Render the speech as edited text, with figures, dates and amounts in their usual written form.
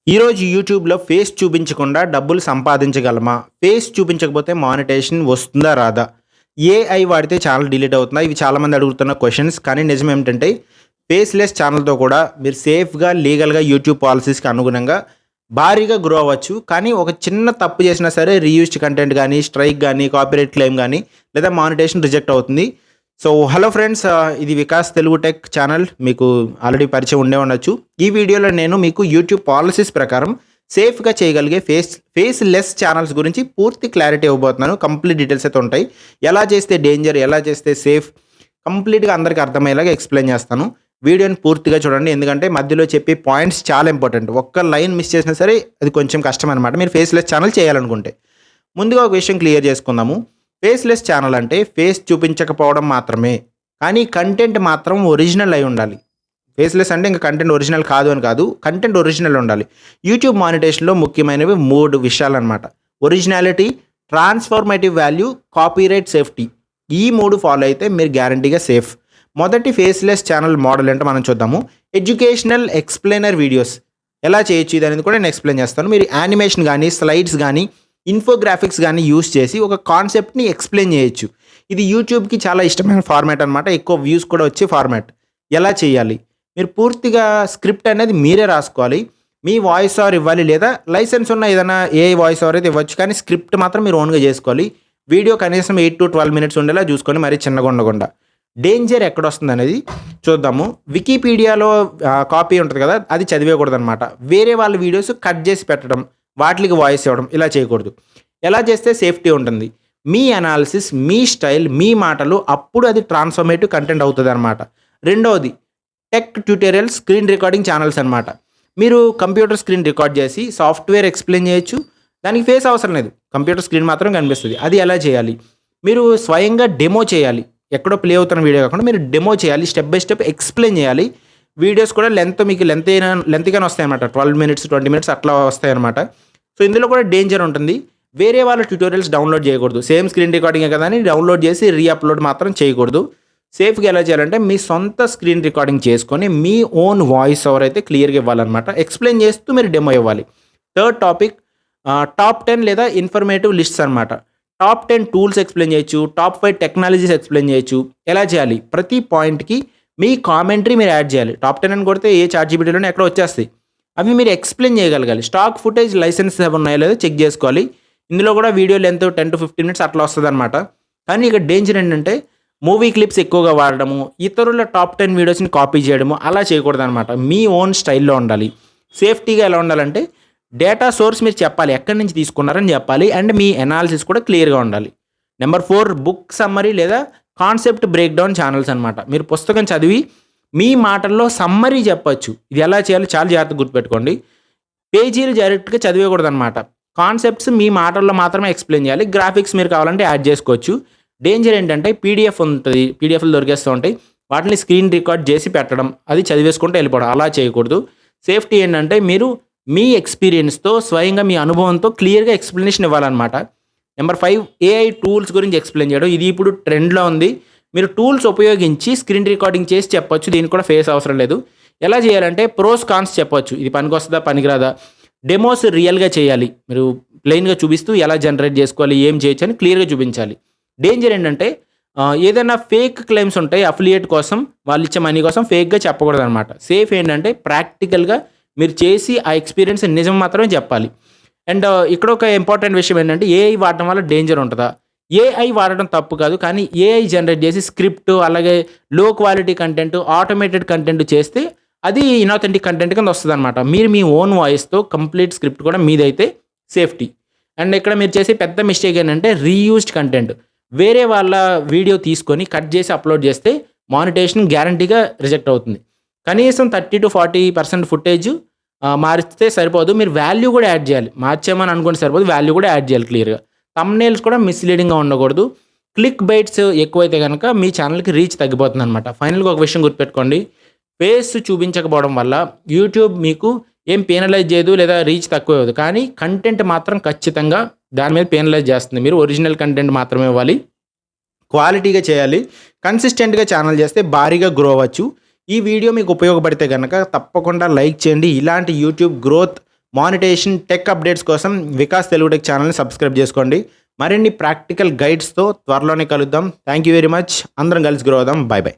ఈరోజు యూట్యూబ్‌లో ఫేస్ చూపించకుండా డబ్బులు సంపాదించగలమా? ఫేస్ చూపించకపోతే మానిటైజేషన్ వస్తుందా? రాదా? ఏఐ వాడితే ఛానల్ డిలీట్ అవుతుందా? ఇవి చాలామంది అడుగుతున్న క్వెషన్స్. కానీ నిజం ఏమిటంటే ఫేస్‌లెస్ ఛానల్‌తో కూడా మీరు సేఫ్‌గా, లీగల్‌గా యూట్యూబ్ పాలిసీస్‌కి అనుగుణంగా భారీగా గ్రో అవ్వచ్చు. కానీ ఒక చిన్న తప్పు చేసినా సరే రీయూజ్డ్ కంటెంట్ గానీ, స్ట్రైక్ గానీ, కాపీరైట్ క్లెయిమ్ గానీ లేదా మానిటైజేషన్ రిజెక్ట్ అవుతుంది. సో హలో ఫ్రెండ్స్, ఇది వికాస్ తెలుగు టెక్ ఛానల్. మీకు ఆల్రెడీ పరిచయం ఉండే ఉండొచ్చు. ఈ వీడియోలో నేను మీకు యూట్యూబ్ పాలసీస్ ప్రకారం సేఫ్గా చేయగలిగే ఫేస్ లెస్ ఛానల్స్ గురించి పూర్తి క్లారిటీ ఇవ్వబోతున్నాను. కంప్లీట్ డీటెయిల్స్ అయితే ఉంటాయి. ఎలా చేస్తే డేంజర్, ఎలా చేస్తే సేఫ్, కంప్లీట్గా అందరికీ అర్థమయ్యేలాగా ఎక్స్ప్లెయిన్ చేస్తాను. వీడియోని పూర్తిగా చూడండి, ఎందుకంటే మధ్యలో చెప్పే పాయింట్స్ చాలా ఇంపార్టెంట్. ఒక్క లైన్ మిస్ చేసినా సరే అది కొంచెం కష్టం అనమాట మీరు ఫేస్లెస్ ఛానల్ చేయాలనుకుంటే. ముందుగా ఒక విషయం క్లియర్ చేసుకుందాము. ఫేస్‌లెస్ ఛానల్ అంటే ఫేస్ చూపించకపోవడం మాత్రమే. కానీ కంటెంట్ మాత్రం ఒరిజినల్ అయి ఉండాలి. ఫేస్‌లెస్ అంటే ఇంక కంటెంట్ ఒరిజినల్ కాదు అని కాదు. కంటెంట్ ఒరిజినల్ ఉండాలి. యూట్యూబ్ మానిటైజేషన్‌లో ముఖ్యమైనవి 3 విషయాలన్నమాట. Originality, transformative value, copyright safety. ఈ 3 ఫాలో అయితే మీరు గ్యారంటీగా సేఫ్. మొదటి ఫేస్‌లెస్ ఛానల్ మోడల్ ఏంటో మనం చూద్దాము. ఎడ్యుకేషనల్ ఎక్స్‌ప్లెయినర్ వీడియోస్ ఎలా చేయొచ్చు ఇది అనేది కూడా నేను ఎక్స్‌ప్లెయిన్ చేస్తాను. మీరు యానిమేషన్ గానీ, స్లైడ్స్ గానీ, ఇన్ఫోగ్రాఫిక్స్ గానీ యూజ్ చేసి ఒక కాన్సెప్ట్‌ని ఎక్స్‌ప్లెయిన్ చేయొచ్చు. ఇది యూట్యూబ్‌కి చాలా ఇష్టమైన ఫార్మాట్ అనమాట. ఎక్కువ వ్యూస్ కూడా వచ్చే ఫార్మాట్. ఎలా చేయాలి? మీరు పూర్తిగా స్క్రిప్ట్ అనేది మీరే రాసుకోవాలి. మీ వాయిస్ ఓవర్ ఇవ్వాలి, లేదా లైసెన్స్ ఉన్న ఏదైనా ఏఐ వాయిస్ ఓవర్ అయితే ఇవ్వచ్చు. కానీ స్క్రిప్ట్ మాత్రం మీరు ఓన్‌గా చేసుకోవాలి. వీడియో కనీసం 8-12 మినిట్స్ ఉండేలా చూసుకొని, మరీ చిన్నగా ఉండకుండా. డేంజర్ ఎక్కడొస్తుందనేది చూద్దాము. వికీపీడియాలో కాపీ ఉంటది కదా! అది చదివేయకూడదనమాట. వేరే వాళ్ళ వీడియోస్ కట్ చేసి పెట్టడం, వాటిలికి వాయిస్ ఇవ్వడం ఇలా చేయకూడదు. ఎలా చేస్తే సేఫ్టీ ఉంటుంది? మీ అనాలిసిస్, మీ స్టైల్, మీ మాటలు, అప్పుడు అది ట్రాన్స్‌ఫర్మేటివ్ కంటెంట్ అవుతదనమాట. రెండోది tech tutorial screen recording channels అనమాట. మీరు కంప్యూటర్ స్క్రీన్ రికార్డ్ చేసి సాఫ్ట్‌వేర్ ఎక్స్‌ప్లెయిన్ చేయొచ్చు. దానికి ఫేస్ అవసరం లేదు. కంప్యూటర్ స్క్రీన్ మాత్రం కనిపిస్తది. అది ఎలా చేయాలి? మీరు స్వయంగా డెమో చేయాలి. ఎక్కడో ప్లే అవుతున్న వీడియో కాకుండా మీరు డెమో చేయాలి. స్టెప్ బై స్టెప్ ఎక్స్‌ప్లెయిన్ చేయాలి. వీడియోస్ కూడా మీకు లెంతీగానే వస్తాయన్నమాట. 12 మినిట్స్, 20 మినిట్స్ అట్లా వస్తాయన్నమాట. సో ఇందులో కూడా డేంజర్ ఉంటుంది. వేరే వాళ్ళ ట్యుటోరియల్స్ డౌన్‌లోడ్ చేయకూడదు. సేమ్ స్క్రీన్ రికార్డింగే కదా అని డౌన్‌లోడ్ చేసి అప్‌లోడ్ మాత్రం చేయకూడదు. సేఫ్‌గా ఎలా చేయాలంటే మీ సొంత స్క్రీన్ రికార్డింగ్ చేసుకొని మీ ఓన్ వాయిస్ ఓవర్ అయితే క్లియర్‌గా ఇవ్వాలన్నమాట. ఎక్స్‌ప్లెయిన్ చేస్తూ మీరు డెమో ఇవ్వాలి. థర్డ్ టాపిక్ టాప్ 10 లేదా ఇన్ఫర్మేటివ్ లిస్ట్స్ అనమాట. టాప్ 10 టూల్స్ ఎక్స్‌ప్లెయిన్ చేయొచ్చు. టాప్ 5 టెక్నాలజీస్ ఎక్స్‌ప్లెయిన్ చేయొచ్చు. ఎలా చేయాలి? ప్రతి పాయింట్‌కి మీ కామెంటరీ మీరు యాడ్ చేయాలి. టాప్ 10 అని కొడితే ఏ చాట్‌జీపీటీలోనే ఎక్కడో వచ్చేస్తాయి. అవి మీరు ఎక్స్‌ప్లెయిన్ చేయగలగాలి. స్టాక్ ఫుటేజ్ లైసెన్స్ ఉన్నాయో లేదో చెక్ చేసుకోవాలి. ఇందులో కూడా వీడియో లెంత్ 10-15 మినిట్స్ అట్లా వస్తదనమాట. కానీ ఇక డేంజర్ ఏంటంటే మూవీ క్లిప్స్ ఎక్కువగా వాడడము, ఇతరుల టాప్ 10 వీడియోస్‌ని కాపీ చేయడము అలా చేయకూడదనమాట. మీ ఓన్ స్టైల్‌లో ఉండాలి. సేఫ్టీగా ఎలా ఉండాలంటే డేటా సోర్స్ మీరు చెప్పాలి. ఎక్కడి నుంచి తీసుకున్నారని చెప్పాలి. అండ్ మీ అనాలిసిస్ కూడా క్లియర్‌గా ఉండాలి. నెంబర్ 4 బుక్ సమ్మరీ లేదా కాన్సెప్ట్ బ్రేక్ డౌన్ ఛానల్స్ అనమాట. మీరు పుస్తకం చదివి మీ మాటల్లో సమ్మరీ చెప్పొచ్చు. ఇది ఎలా చేయాలో చాలా జాగ్రత్తగా గుర్తుపెట్టుకోండి. పేజీలు డైరెక్ట్‌గా చదివేయకూడదనమాట. కాన్సెప్ట్స్ మీ మాటల్లో మాత్రమే ఎక్స్‌ప్లెయిన్ చేయాలి. గ్రాఫిక్స్ మీరు కావాలంటే యాడ్ చేసుకోవచ్చు. డేంజర్ ఏంటంటే పీడీఎఫ్ ఉంటది. పీడీఎఫ్‌లు దొరికేస్తూ ఉంటాయి. వాటిని స్క్రీన్ రికార్డ్ చేసి పెట్టడం, అది చదివేసుకుంటూ వెళ్ళిపోవడం అలా చేయకూడదు. సేఫ్టీ ఏంటంటే మీరు మీ ఎక్స్‌పీరియన్స్‌తో స్వయంగా మీ అనుభవంతో క్లియర్‌గా ఎక్స్‌ప్లనేషన్ ఇవ్వాలన్నమాట. నెంబర్ 5 ఏఐ టూల్స్ గురించి ఎక్స్‌ప్లెయిన్ చేయడం. ఇది ఇప్పుడు ట్రెండ్‌లో ఉంది. మీరు టూల్స్ ఉపయోగించి స్క్రీన్ రికార్డింగ్ చేసి చెప్పొచ్చు. దీనికి కూడా ఫేస్ అవసరం లేదు. ఎలా చేయాలంటే ప్రోస్, కాన్స్ చెప్పొచ్చు. ఇది పనికొస్తదా? పనికిరాదా? డెమోస్ రియల్‌గా చేయాలి. మీరు ప్లెయిన్‌గా చూపిస్తూ ఎలా జనరేట్ చేసుకోవాలి, ఏం చేయొచ్చు అని క్లియర్‌గా చూపించాలి. డేంజర్ ఏంటంటే ఏదైనా ఫేక్ క్లెయిమ్స్ ఉంటాయి అఫిలియేట్ కోసం, వాళ్ళు ఇచ్చే మనీ కోసం ఫేక్‌గా చెప్పకూడదనమాట. సేఫ్ ఏంటంటే ప్రాక్టికల్‌గా మీరు చేసి ఆ ఎక్స్‌పీరియన్స్ నిజం మాత్రమే చెప్పాలి. అండ్ ఇక్కడ ఒక ఇంపార్టెంట్ విషయం ఏంటంటే ఏఐ వాడటం వల్ల డేంజర్ ఉంటదా? ఏఐ వాడడం తప్పు కాదు. కానీ ఏఐ జనరేట్ చేసి స్క్రిప్ట్, అలాగే లో క్వాలిటీ కంటెంట్, ఆటోమేటెడ్ కంటెంట్ చేస్తే అది ఇనాథెంటిక్ కంటెంట్ కింద వస్తదనమాట. మీరు మీ ఓన్ వాయిస్‌తో కంప్లీట్ స్క్రిప్ట్ కూడా మీదైతే సేఫ్టీ. అండ్ ఇక్కడ మీరు చేసే పెద్ద మిస్టేక్ ఏంటంటే రీయూజ్డ్ కంటెంట్. వేరే వాళ్ళ వీడియో తీసుకొని కట్ చేసి అప్‌లోడ్ చేస్తే మానిటైజేషన్ గ్యారంటీగా రిజెక్ట్ అవుతుంది. కనీసం 30-40% ఫుటేజ్ మారిస్తే సరిపోదు. మీరు వాల్యూ కూడా యాడ్ చేయాలి. మార్చామని అనుకుంటే సరిపోదు. వాల్యూ కూడా యాడ్ చేయాలి క్లియర్‌గా. థంబ్‌నెయిల్స్ కూడా మిస్‌లీడింగ్‌గా ఉండకూడదు. క్లిక్ బైట్స్ ఎక్కువైతే గనక మీ ఛానల్‌కి రీచ్ తగ్గిపోతుందనమాట. ఫైనల్‌గా ఒక విషయం గుర్తుపెట్టుకోండి. ఫేస్ చూపించకపోవడం వల్ల యూట్యూబ్ మీకు ఏం పెనలైజ్ చేయదు, లేదా రీచ్ తక్కువ ఇవ్వదు. కానీ కంటెంట్ మాత్రం ఖచ్చితంగా దాని మీద పెనలైజ్ చేస్తుంది. మీరు ఒరిజినల్ కంటెంట్ మాత్రమే ఇవ్వాలి. క్వాలిటీగా చేయాలి. కన్సిస్టెంట్‌గా ఛానల్ చేస్తే భారీగా గ్రో అవ్వచ్చు. ఈ వీడియో మీకు ఉపయోగపడితే గనక తప్పకుండా లైక్ చేయండి. ఇలాంటి YouTube growth monetization tech updates కోసం వికాస్ తెలుగు టెక్ ఛానల్ని సబ్స్క్రైబ్ చేసుకోండి. మరిన్ని ప్రాక్టికల్ గైడ్స్తో త్వరలోనే కలుద్దాం. Thank you very much. అందరం కలిసి గ్రో అవుదాం. Bye by.